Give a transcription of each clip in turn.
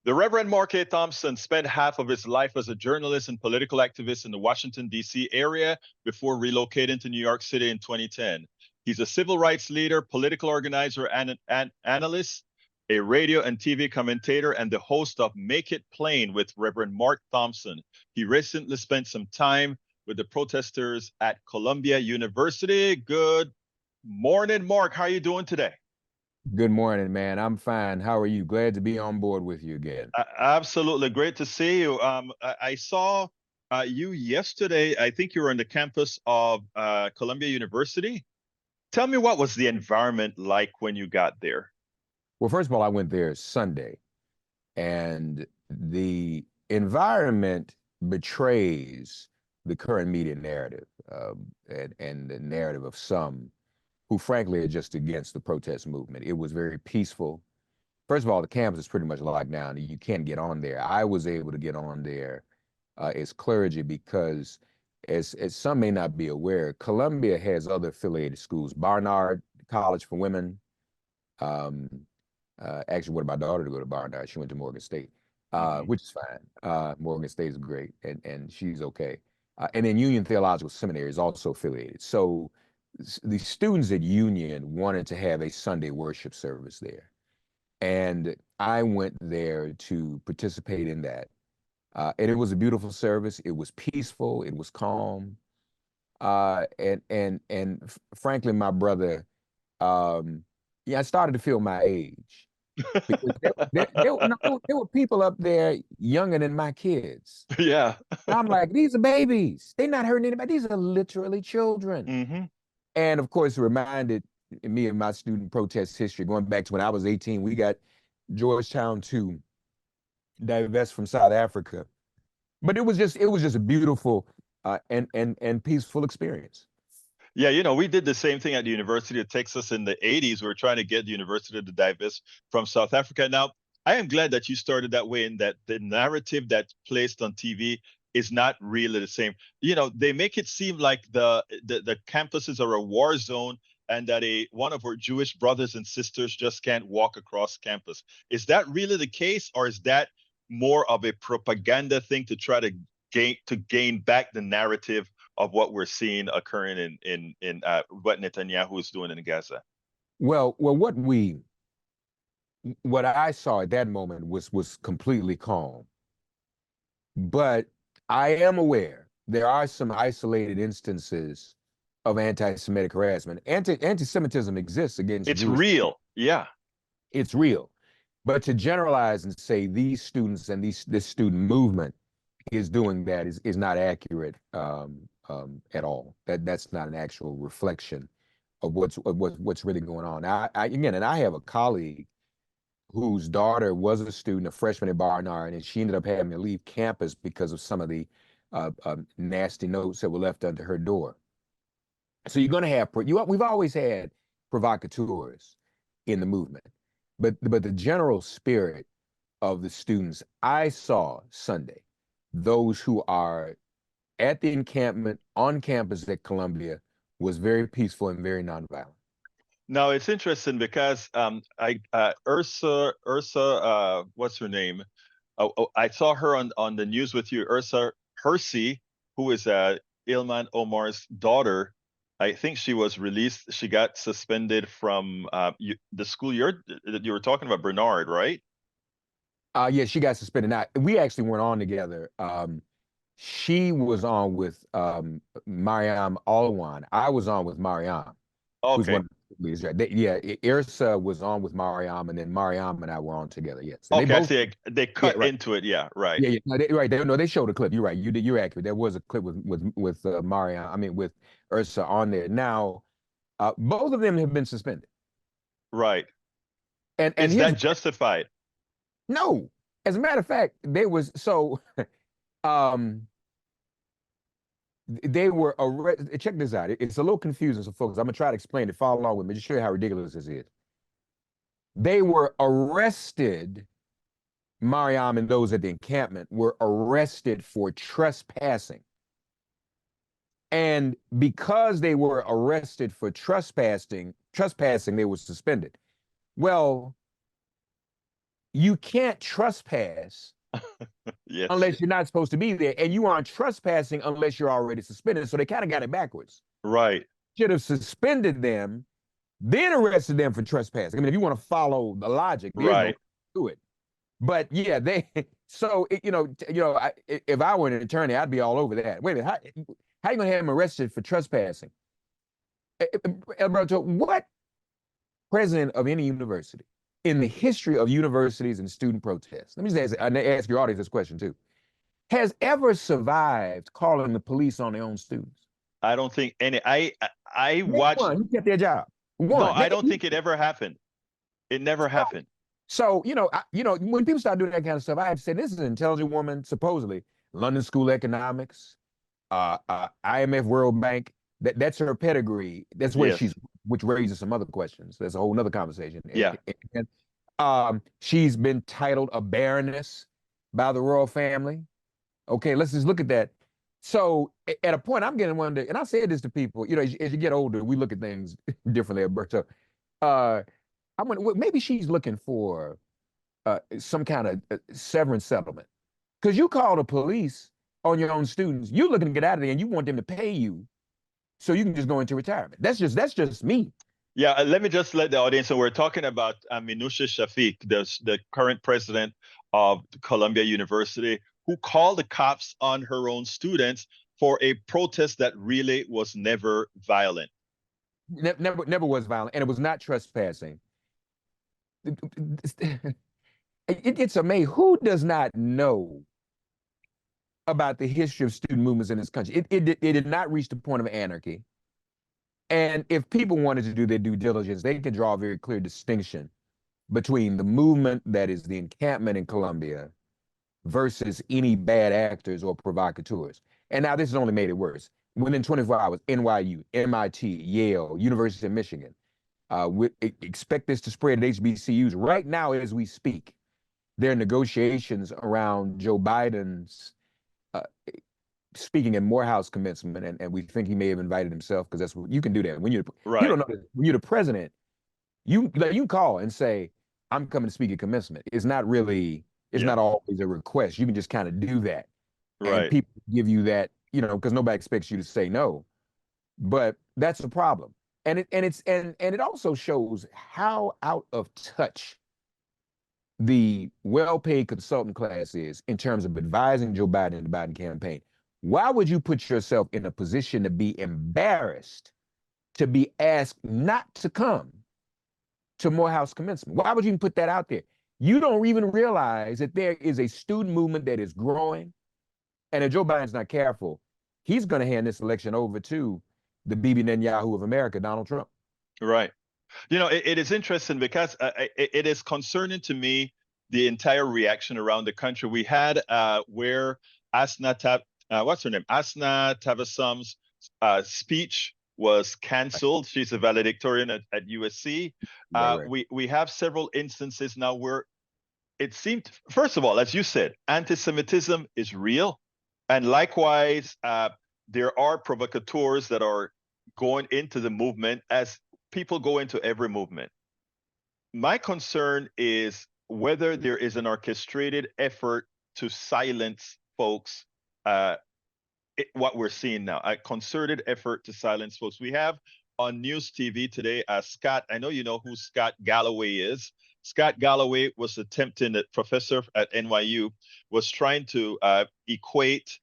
The Reverend Mark A. Thompson spent half of his life as a journalist and political activist in the Washington, D.C. area before relocating to New York City in 2010. He's a civil rights leader, political organizer, and an analyst, a radio and TV commentator, and the host of Make It Plain with Reverend Mark Thompson. He recently spent some time with the protesters at Columbia University. Good morning, Mark. How are you doing today? Good morning, man. I'm fine. How are you? Glad to be on board with you again. Absolutely. Great to see you. I saw you yesterday. I think you were on the campus of Columbia University. Tell me, what was the environment like when you got there? Well, first of all, I went there Sunday, and the environment betrays the current media narrative and the narrative of some who frankly are just against the protest movement. It was very peaceful. First of all, the campus is pretty much locked down. You can't get on there. I was able to get on there as clergy because, as some may not be aware, Columbia has other affiliated schools. Barnard College for Women. Actually wanted my daughter to go to Barnard. She went to Morgan State, which is fine. Morgan State is great, and she's okay. And then Union Theological Seminary is also affiliated. So the students at Union wanted to have a Sunday worship service there. And I went there to participate in that. And it was a beautiful service. It was peaceful. It was calm. And frankly, my brother, I started to feel my age. Because there were people up there younger than my kids. Yeah. And I'm like, these are babies. They're not hurting anybody. These are literally children. Mm-hmm. And of course, it reminded me of my student protest history, going back to when I was 18. We got Georgetown to divest from South Africa. But it was just a beautiful and peaceful experience. Yeah, we did the same thing at the University of Texas in the 80s. We were trying to get the university to divest from South Africa. Now, I am glad that you started that way, and that the narrative that's placed on TV is not really the same. They make it seem like the campuses are a war zone, and that one of our Jewish brothers and sisters just can't walk across campus. Is that really the case, or is that more of a propaganda thing to try to gain back the narrative of what we're seeing occurring in what Netanyahu is doing in Gaza? Well, what I saw at that moment was completely calm. But I am aware there are some isolated instances of anti-Semitic harassment. Anti-Semitism exists against It's Jewish real. people. Yeah. It's real. But to generalize and say these students and this student movement is doing that is not accurate at all. That's not an actual reflection of what's really going on. I have a colleague whose daughter was a student, a freshman at Barnard, and she ended up having to leave campus because of some of the nasty notes that were left under her door. So you're going to have, we've always had provocateurs in the movement, but the general spirit of the students I saw Sunday, those who are at the encampment on campus at Columbia, was very peaceful and very nonviolent. Now it's interesting because Ursa, what's her name? I saw her on the news with you, Ursa Hersey, who is Ilman Omar's daughter. I think she was released. She got suspended from the school you were talking about, Bernard, right? Yeah, she got suspended. Now, we actually weren't on together. She was on with Mariam Alwan. I was on with Mariam. Who's Okay. one of the leaders, right? Irsa was on with Mariam, and then Mariam and I were on together. Yes. And okay, I see. They cut into it. Yeah, right. Yeah, no, they showed a clip. You're right. You're accurate. There was a clip with Mariam. I mean, with Irsa on there. Now, both of them have been suspended. Right. And is that justified? No. As a matter of fact, they was so. They were arrested. Check this out. It's a little confusing, so folks, I'm gonna try to explain it. Follow along with me, just show you how ridiculous this is. They were arrested. Mariam and those at the encampment were arrested for trespassing. And because they were arrested for trespassing, they were suspended. Well, you can't trespass Yes. unless you're not supposed to be there, and you aren't trespassing unless you're already suspended. So they kind of got it backwards. Right. Should have suspended them, then arrested them for trespassing. I mean, if you want to follow the logic, there's no Right. to it. But yeah, they. So if I were an attorney, I'd be all over that. Wait a minute, how you gonna have him arrested for trespassing? Egberto, what president of any university in the history of universities and student protests, let me just ask your audience this question too, has ever survived calling the police on their own students? I don't think any. I Name watched. one who kept their job. No, One. I don't think it ever happened. It never happened. So when people start doing that kind of stuff, I have to say this is an intelligent woman, supposedly London School of Economics, IMF, World Bank. That's her pedigree. That's where Yes. which raises some other questions. That's a whole nother conversation. Yeah. She's been titled a baroness by the royal family. Okay, let's just look at that. So at a point, I'm getting wonder, and I said this to people, as you get older, we look at things differently, Alberto. I'm wondering, well, maybe she's looking for some kind of severance settlement. Because you call the police on your own students, you're looking to get out of there and you want them to pay you so you can just go into retirement. That's just me. Yeah, let me just let the audience know we're talking about Minouche Shafik, the current president of Columbia University, who called the cops on her own students for a protest that really was never violent. Never was violent, and it was not trespassing. It's amazing. Who does not know about the history of student movements in this country? It did not reach the point of anarchy. And if people wanted to do their due diligence, they could draw a very clear distinction between the movement that is the encampment in Columbia versus any bad actors or provocateurs. And now this has only made it worse. Within 24 hours, NYU, MIT, Yale, University of Michigan, we expect this to spread at HBCUs. Right now, as we speak, there are negotiations around Joe Biden's speaking at Morehouse commencement, and we think he may have invited himself because that's what you can do that when you don't know that when you're the president, you call and say, I'm coming to speak at commencement. It's not always a request. You can just kind of do that, and people give you that, because nobody expects you to say no. But that's a problem, and it also shows how out of touch the well-paid consultant class is in terms of advising Joe Biden and the Biden campaign. Why would you put yourself in a position to be embarrassed to be asked not to come to Morehouse commencement? Why would you even put that out there? You don't even realize that there is a student movement that is growing, and if Joe Biden's not careful, he's going to hand this election over to the Bibi Netanyahu of America, Donald Trump. Right. It is interesting because it is concerning to me, the entire reaction around the country. We had where what's her name? Asna Tabasum's speech was canceled. She's a valedictorian at USC. Right. We have several instances now where it seemed, first of all, as you said, anti-Semitism is real. And likewise, there are provocateurs that are going into the movement, as people go into every movement. My concern is whether there is an orchestrated effort to silence folks. What we're seeing now, a concerted effort to silence folks. We have on News TV today, Scott, I know you know who Scott Galloway is. Scott Galloway was attempting, a professor at NYU, was trying to equate,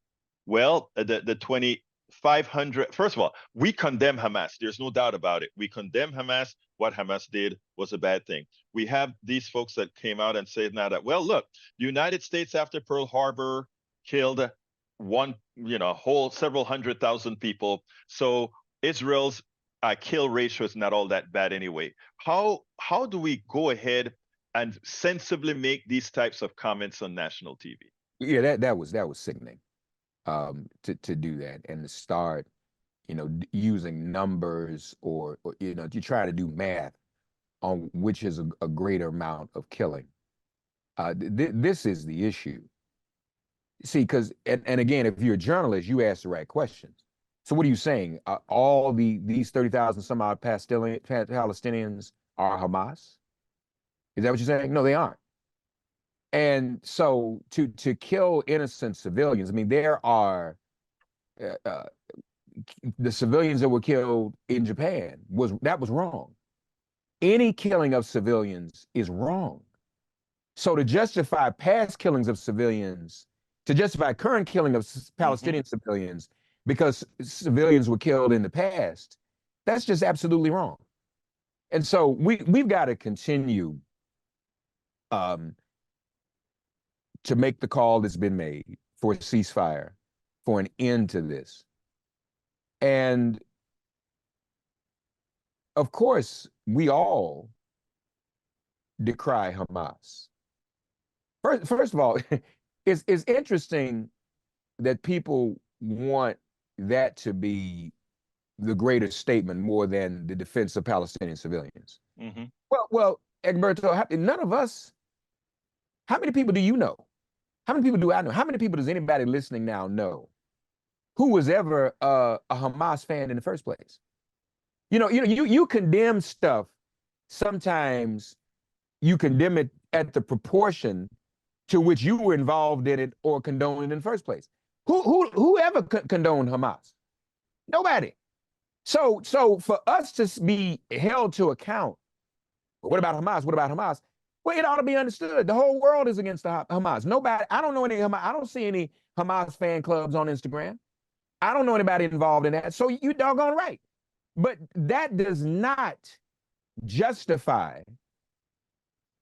the 2,500. First of all, we condemn Hamas. There's no doubt about it. We condemn Hamas. What Hamas did was a bad thing. We have these folks that came out and said now that, well, look, the United States after Pearl Harbor killed whole several 100,000 people. So Israel's kill ratio is not all that bad anyway. How do we go ahead and sensibly make these types of comments on national TV? Yeah, that was sickening. To do that and to start, using numbers or to try to do math on which is a greater amount of killing. This is the issue. See, because and again, if you're a journalist, you ask the right questions. So what are you saying? All these 30,000 some odd Palestinians are Hamas? Is that what you're saying? No, they aren't. And so to kill innocent civilians, I mean, there are uh, uh, the civilians that were killed in Japan was wrong. Any killing of civilians is wrong. So to justify past killings of civilians, to justify current killing of Palestinian civilians because civilians were killed in the past, that's just absolutely wrong. And so we've got to continue to make the call that's been made for a ceasefire, for an end to this. And of course, we all decry Hamas. First of all, it's interesting that people want that to be the greater statement more than the defense of Palestinian civilians. Well, Egberto, none of us, how many people do you know? How many people do I know? How many people does anybody listening now know who was ever a Hamas fan in the first place? You condemn stuff. Sometimes you condemn it at the proportion to which you were involved in it or condoned it in the first place. Who ever condoned Hamas? Nobody. So for us to be held to account, what about Hamas? What about Hamas? Well, it ought to be understood. The whole world is against the Hamas. Nobody, I don't know any Hamas, I don't see any Hamas fan clubs on Instagram. I don't know anybody involved in that. So you doggone right. But that does not justify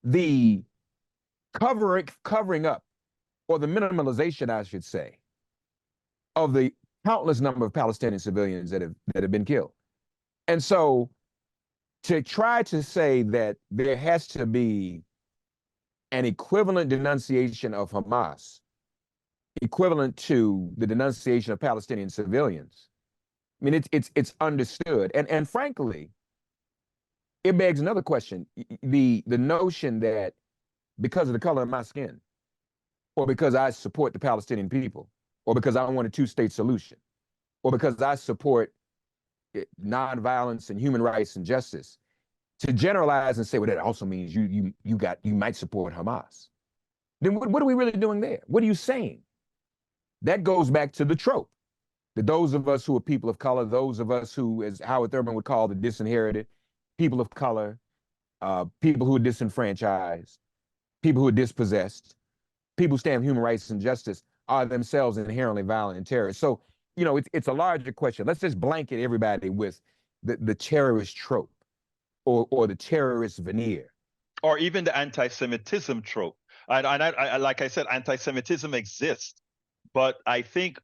the covering up, or the minimalization, I should say, of the countless number of Palestinian civilians that have been killed. And so to try to say that there has to be an equivalent denunciation of Hamas, equivalent to the denunciation of Palestinian civilians, I mean, it's understood. And frankly, it begs another question. The notion that because of the color of my skin, or because I support the Palestinian people, or because I want a two-state solution, or because I support nonviolence and human rights and justice, to generalize and say, well, that also means you might support Hamas. Then what are we really doing there? What are you saying? That goes back to the trope that those of us who are people of color, those of us who, as Howard Thurman would call the disinherited, people of color, people who are disenfranchised, people who are dispossessed, people who stand for human rights and justice, are themselves inherently violent and terrorists. So, it's a larger question. Let's just blanket everybody with the terrorist trope or the terrorist veneer. Or even the anti-Semitism trope. And I like I said, anti-Semitism exists. But I think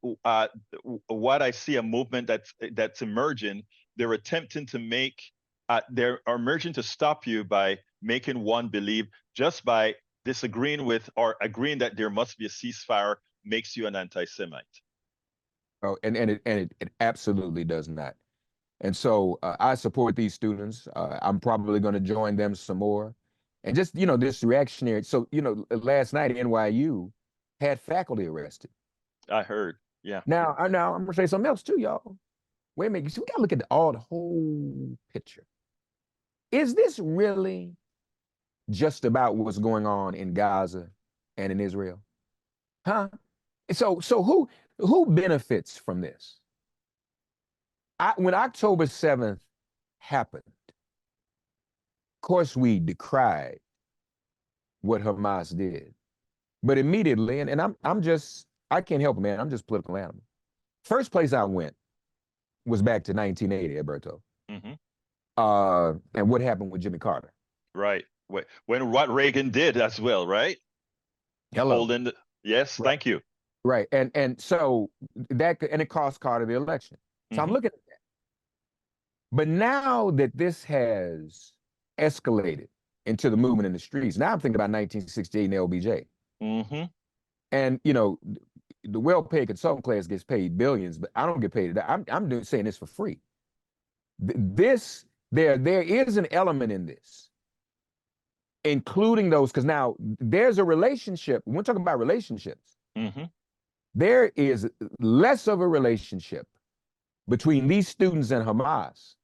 what I see a movement that's emerging, they're attempting to make, they're emerging to stop you by making one believe just by disagreeing with or agreeing that there must be a ceasefire makes you an anti-Semite. Oh, and it absolutely does not. And so I support these students. I'm probably going to join them some more. And just, this reactionary. So, last night NYU had faculty arrested. I heard. Yeah. Now I'm going to say something else too, y'all. Wait a minute. So we got to look at the whole picture. Is this really just about what's going on in Gaza and in Israel? Huh? So who benefits from this? When October 7th happened, of course we decried what Hamas did. But immediately, and I can't help it, man. I'm just a political animal. First place I went was back to 1980, Egberto. And what happened with Jimmy Carter? Right. When what Reagan did as well, right? Hello. Yes, right. Thank you. Right. And so it cost Carter the election. So I'm looking at that. But now that this has escalated into the movement in the streets, now I'm thinking about 1968 and LBJ. And, the well-paid consultant class gets paid billions, but I don't get paid. I'm saying this for free. There is an element in this, including those, because now there's a relationship. We're talking about relationships. There is less of a relationship between these students and Hamas,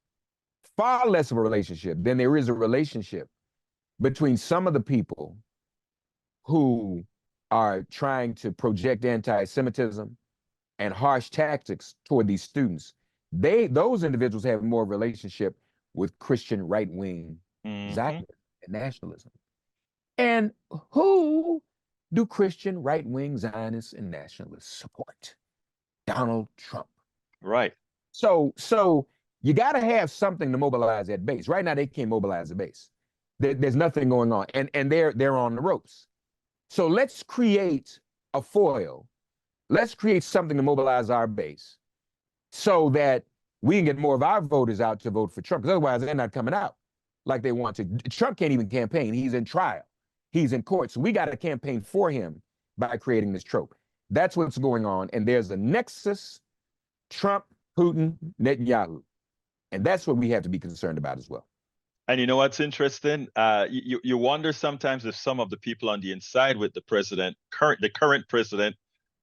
far less of a relationship than there is a relationship between some of the people who are trying to project anti-Semitism and harsh tactics toward these students, those individuals have more relationship with Christian right-wing Zionism and nationalism. And who do Christian right-wing Zionists and nationalists support? Donald Trump. Right. So you got to have something to mobilize that base. Right now, they can't mobilize the base. There's nothing going on, and they're on the ropes. So let's create a foil. Let's create something to mobilize our base, so that we can get more of our voters out to vote for Trump. Because otherwise, they're not coming out like they want to. Trump can't even campaign. He's in trial. He's in court. So we got to campaign for him by creating this trope. That's what's going on. And there's a nexus: Trump, Putin, Netanyahu. And that's what we have to be concerned about as well. And you know what's interesting? You wonder sometimes if some of the people on the inside with the current president,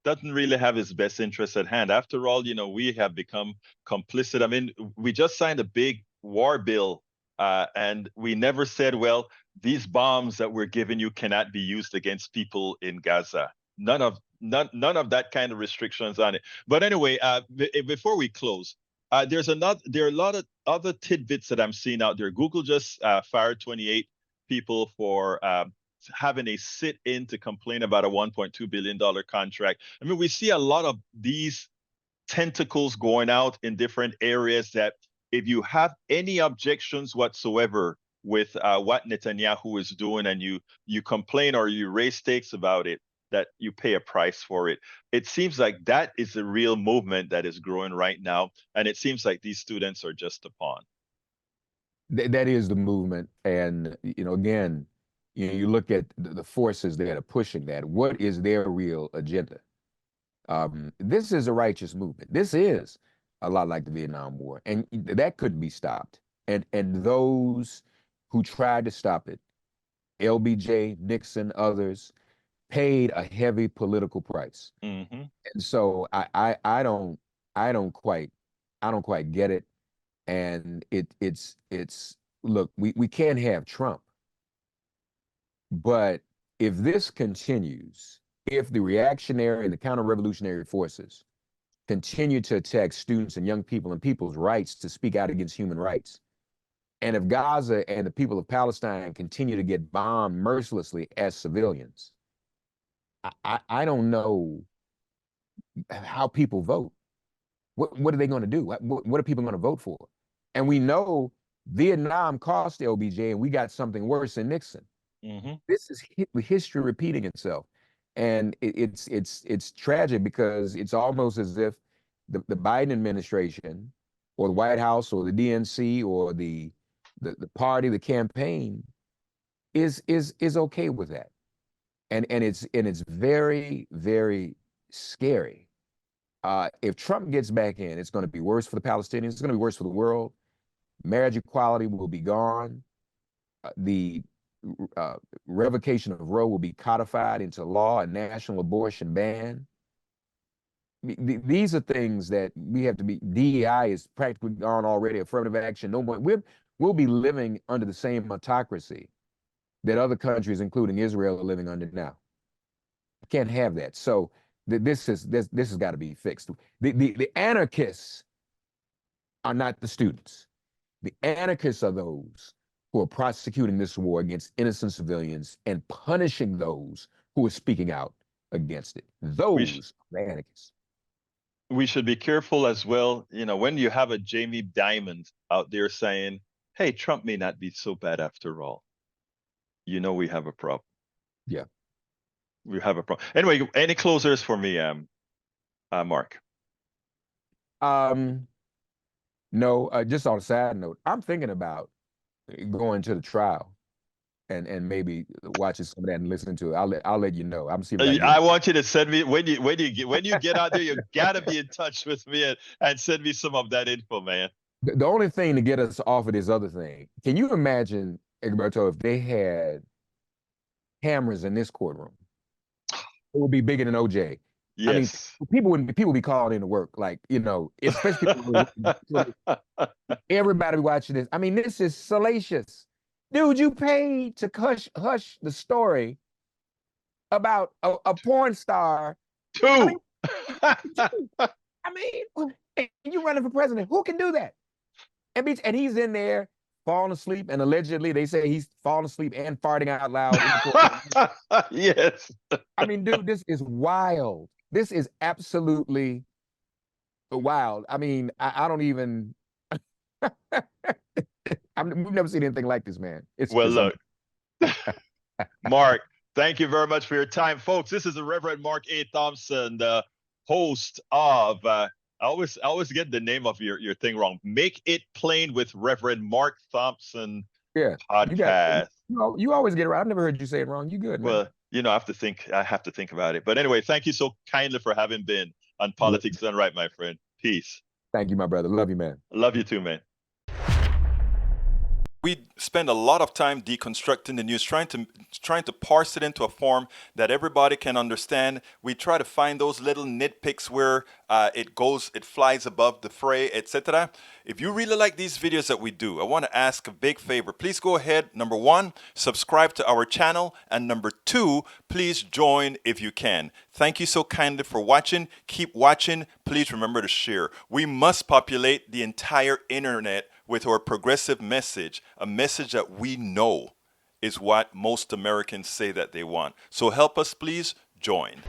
doesn't really have his best interests at hand. After all, we have become complicit. I mean, we just signed a big war bill, and we never said, well, these bombs that we're giving you cannot be used against people in Gaza. None of that kind of restrictions on it. But anyway, before we close, there are a lot of other tidbits that I'm seeing out there. Google just fired 28 people for having a sit-in to complain about a $1.2 billion contract. I mean, we see a lot of these tentacles going out in different areas that if you have any objections whatsoever with what Netanyahu is doing, and you complain or you raise stakes about it, that you pay a price for it. It seems like that is the real movement that is growing right now. And it seems like these students are just a pawn. That is the movement. And, again, you look at the forces that are pushing that. What is their real agenda? This is a righteous movement. This is a lot like the Vietnam War. And that couldn't be stopped. And those who tried to stop it, LBJ, Nixon, others, paid a heavy political price. Mm-hmm. And so I don't quite get it. And it's look, we can't have Trump. But if this continues, if the reactionary and the counter-revolutionary forces continue to attack students and young people and people's rights to speak out against human rights, and if Gaza and the people of Palestine continue to get bombed mercilessly as civilians, I don't know how people vote. What are they going to do? What are people going to vote for? And we know Vietnam cost LBJ, and we got something worse than Nixon. Mm-hmm. This is history repeating itself, and it's tragic, because it's almost as if the Biden administration or the White House or the DNC or the party, the campaign is okay with that. And it's very, very scary. If Trump gets back in, it's going to be worse for the Palestinians. It's going to be worse for the world. Marriage equality will be gone. The revocation of Roe will be codified into law. A national abortion ban. These are things that we have to be. DEI is practically gone already. Affirmative action, no more. We'll be living under the same autocracy that other countries, including Israel, are living under now. Can't have that. So this has got to be fixed. The anarchists are not the students. The anarchists are those who are prosecuting this war against innocent civilians and punishing those who are speaking out against it. Those are the anarchists. We should be careful as well. When you have a Jamie Dimon out there saying, hey, Trump may not be so bad after all, we have a problem. Yeah. We have a problem. Anyway, any closers for me, Mark? No, just on a side note, I'm thinking about going to the trial and maybe watching some of that and listening to it. I'll let you know. I'm seeing. I want you to send me when you get out there. You gotta be in touch with me and send me some of that info, man. The only thing to get us off of this other thing, can you imagine, Egberto, if they had cameras in this courtroom? It would be bigger than OJ. Yes. I mean, people be calling in to work, like, especially everybody watching this. I mean, this is salacious. Dude, you paid to hush the story about a porn star. Two. I mean, and you running for president. Who can do that? And he's in there falling asleep, and allegedly they say he's falling asleep and farting out loud in the court. Yes. I mean, dude, this is wild. This is absolutely wild. I mean, I don't even. We've never seen anything like this, man. Well, look, Mark, thank you very much for your time, folks. This is the Reverend Mark A. Thompson, the host of. I always get the name of your thing wrong. Make It Plain with Reverend Mark Thompson. Yeah, podcast. You always get it right. I've never heard you say it wrong. You good, man. Well, I have to think about it. But anyway, thank you so kindly for having been on Politics Done Right, my friend. Peace. Thank you, my brother. Love you, man. Love you too, man. We spend a lot of time deconstructing the news, trying to parse it into a form that everybody can understand. We try to find those little nitpicks where it flies above the fray, etc. If you really like these videos that we do, I want to ask a big favor. Please go ahead. Number 1, subscribe to our channel. And number 2, please join if you can. Thank you so kindly for watching. Keep watching. Please remember to share. We must populate the entire internet with our progressive message, a message that we know is what most Americans say that they want. So help us, please join.